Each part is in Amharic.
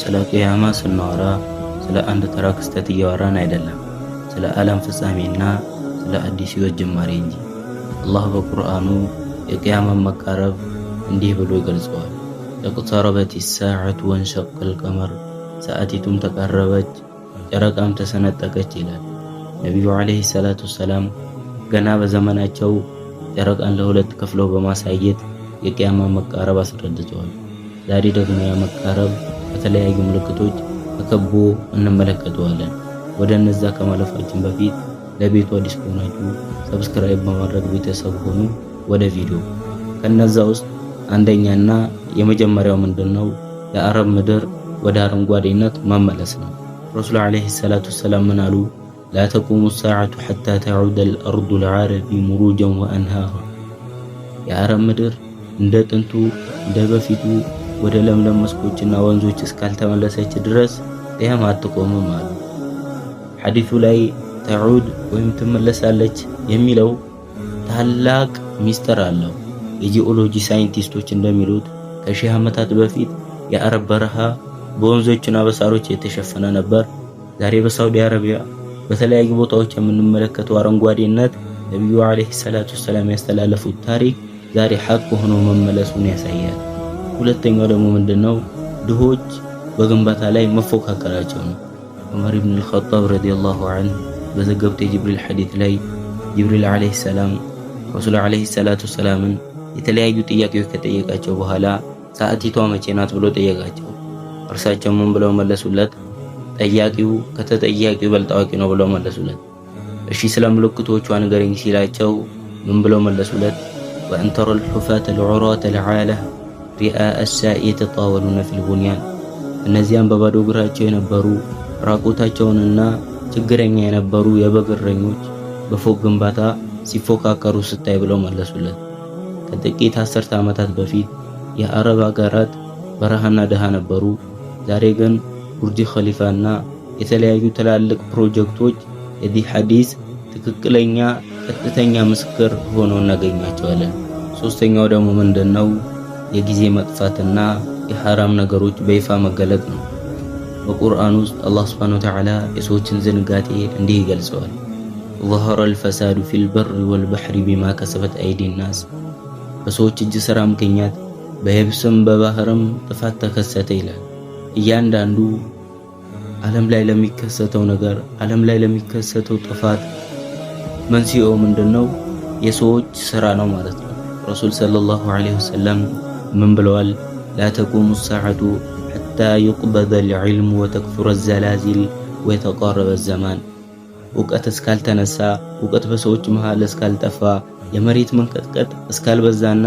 ስለ ቂያማ ስናወራ ስለ አንድ ተራ ክስተት እያወራን አይደለም፣ ስለ ዓለም ፍጻሜና ስለ አዲስ ሕይወት ጅማሬ እንጂ። አላህ በቁርአኑ የቂያማን መቃረብ እንዲህ ብሎ ይገልጸዋል። እቅተረበት ሰዓቱ ወንሸቀል ቀመር፣ ሰዓቲቱም ተቃረበች ጨረቃም ተሰነጠቀች ይላል። ነቢዩ ዓለይሂ ሰላቱ ወሰላም ገና በዘመናቸው ጨረቃን ለሁለት ከፍለው በማሳየት የቂያማን መቃረብ አስረድተዋል። ዛሬ ደግሞ ያ መቃረብ በተለያዩ ምልክቶች ተከቦ እንመለከተዋለን። ወደ እነዛ ከማለፋችን በፊት ለቤቱ አዲስ ከሆናችሁ ሰብስክራይብ በማድረግ ቤተሰብ ሆኑ። ወደ ቪዲዮ ከነዛ ውስጥ አንደኛና የመጀመሪያው ምንድነው? የአረብ ምድር ወደ አረንጓዴነት መመለስ ነው። ረሱል ዓለይሂ ሰላቱ ወሰላም ምን አሉ? ላ ተቁሙ ሰዓቱ ሐታ ተዑደ አልአርዱ ልዓረቢ ሙሩጀን ወአንሃራ። የአረብ ምድር እንደ ጥንቱ እንደ በፊቱ ወደ ለምለም መስኮችና ወንዞች እስካልተመለሰች ድረስ ቂያማ አትቆምም አሉ። ሐዲሱ ላይ ተዑድ ወይም ትመለሳለች የሚለው ታላቅ ሚስጥር አለው። የጂኦሎጂ ሳይንቲስቶች እንደሚሉት ከሺህ ዓመታት በፊት የአረብ በረሃ በወንዞችና በሳሮች የተሸፈነ ነበር። ዛሬ በሳውዲ አረቢያ በተለያዩ ቦታዎች የምንመለከተው አረንጓዴነት ነብዩ አለይሂ ሰላቱ ወሰላም ያስተላለፉት ታሪክ ዛሬ ሐቅ ሆኖ መመለሱን ያሳያል። ሁለተኛው ደግሞ ምንድነው? ድሆች በግንባታ ላይ መፎካከራቸው ነው። ዑመር ኢብኑ አልኸጣብ ረዲየላሁ ዐንሁ በዘገቡት የጅብሪል ሐዲስ ላይ ጅብሪል አለይሂ ሰላም ረሱል አለይሂ ሰላቱ ወሰላምን የተለያዩ ጥያቄዎች ከጠየቃቸው በኋላ ሰዓቲቷ መቼ ናት ብሎ ጠየቃቸው። እርሳቸው ምን ብለው መለሱለት? ጠያቂው ከተጠያቂው በልጥ አዋቂ ነው ብለው መለሱለት። እሺ ስለ ምልክቶቿ ንገረኝ ሲላቸው ምን ብለው መለሱለት? ወአንተረ الحفاة العراة العالة رئاء الساء يتطاولون في البنيان። እነዚያም በባዶ እግራቸው የነበሩ ራቆታቸውንና ችግረኛ የነበሩ የበግ እረኞች በፎቅ ግንባታ ሲፎካከሩ ስታይ ብለው መለሱለት። ከጥቂት አስርተ ዓመታት በፊት የአረብ ሀገራት በረሃና ድሃ ነበሩ። ዛሬ ግን ቡርጅ ኸሊፋና የተለያዩ ትላልቅ ፕሮጀክቶች የዚህ ሐዲስ ትክክለኛ ቀጥተኛ ምስክር ሆኖ እናገኛቸዋለን። ሶስተኛው ደግሞ ምንድነው? የጊዜ መጥፋትና የሐራም ነገሮች በይፋ መገለጥ ነው። በቁርአን ውስጥ አላህ ሱብሓነሁ ወተዓላ የሰዎችን ዝንጋጤ እንዲህ ይገልጸዋል። ظهر الفساد في البر والبحر بما كسبت أيدي الناس። በሰዎች እጅ ስራ ምክንያት በየብስም በባህርም ጥፋት ተከሰተ ይላል። እያንዳንዱ ዓለም ላይ ለሚከሰተው ነገር ዓለም ላይ ለሚከሰተው ጥፋት መንስኤው ምንድነው? የሰዎች ስራ ነው ማለት ነው። ረሱል ሰለላሁ ዐለይሂ ወሰለም ምን ብለዋል? ላ ተቁሙ ሰዓቱ ሐታ ይቅበደ العلم وتكثر الزلازل ويتقارب الزمان። እውቀት እስካልተነሳ እውቀት በሰዎች መሃል እስካልጠፋ የመሬት መንቀጥቀጥ እስካልበዛና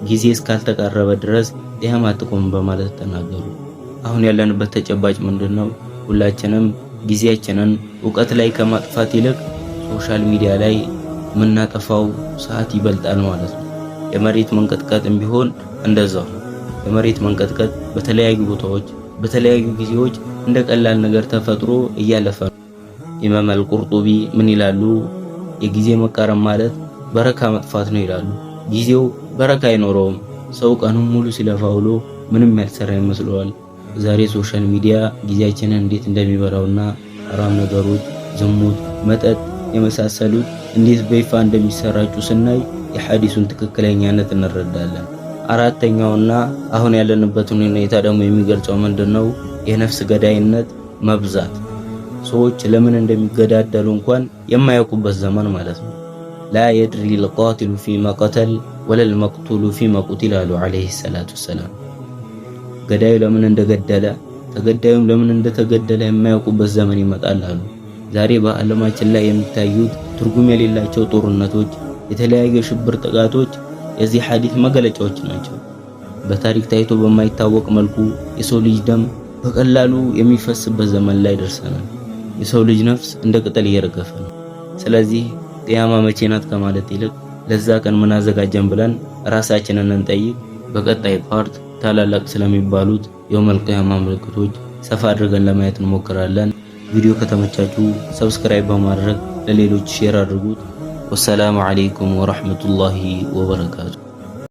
ጊዜ እስካልተቃረበ ድረስ ቂያማ አትቆምም በማለት ተናገሩ። አሁን ያለንበት ተጨባጭ ምንድነው? ሁላችንም ጊዜያችንን እውቀት ላይ ከማጥፋት ይልቅ ሶሻል ሚዲያ ላይ የምናጠፋው ሰዓት ይበልጣል ማለት ነው። የመሬት መንቀጥቀጥም ቢሆን እንደዛው ነው። የመሬት መንቀጥቀጥ በተለያዩ ቦታዎች በተለያዩ ጊዜዎች እንደ ቀላል ነገር ተፈጥሮ እያለፈ ነው። ኢማም አልቁርጡቢ ምን ይላሉ? የጊዜ መቃረም ማለት በረካ መጥፋት ነው ይላሉ። ጊዜው በረካ አይኖረውም። ሰው ቀኑን ሙሉ ሲለፋ ውሎ ምንም ያልሰራ ይመስለዋል። ዛሬ ሶሻል ሚዲያ ጊዜያችንን እንዴት እንደሚበላውና ሐራም ነገሮች፣ ዝሙት፣ መጠጥ የመሳሰሉት እንዴት በይፋ እንደሚሰራጩ ስናይ የሐዲሱን ትክክለኛነት እንረዳለን። አራተኛውና አሁን ያለንበትን ሁኔታ ደግሞ የሚገልጸው ምንድነው? የነፍስ ገዳይነት መብዛት። ሰዎች ለምን እንደሚገዳደሉ እንኳን የማያውቁበት ዘመን ማለት ነው። ላ የድሪ القاتل فيما قتل ولا المقتول فيما قتل አሉ አለይሂ ሰላቱ ወሰላም። ገዳዩ ለምን እንደገደለ ተገዳዩም ለምን እንደተገደለ የማያውቁበት ዘመን ይመጣል አሉ። ዛሬ በዓለማችን ላይ የሚታዩት ትርጉም የሌላቸው ጦርነቶች፣ የተለያዩ የሽብር ጥቃቶች የዚህ ሐዲስ መገለጫዎች ናቸው። በታሪክ ታይቶ በማይታወቅ መልኩ የሰው ልጅ ደም በቀላሉ የሚፈስበት ዘመን ላይ ደርሰናል። የሰው ልጅ ነፍስ እንደ ቅጠል እየረገፈ ነው። ስለዚህ ቂያማ መቼ ናት ከማለት ይልቅ ለዛ ቀን ምን አዘጋጀን ብለን ራሳችንን እንጠይቅ። በቀጣይ ፓርት ታላላቅ ስለሚባሉት የውመል ቂያማ ምልክቶች ሰፋ አድርገን ለማየት እንሞክራለን። ቪዲዮ ከተመቻችሁ ሰብስክራይብ በማድረግ ለሌሎች ሼር አድርጉት። ወሰላሙ አለይኩም ወራህመቱላሂ ወበረካቱ።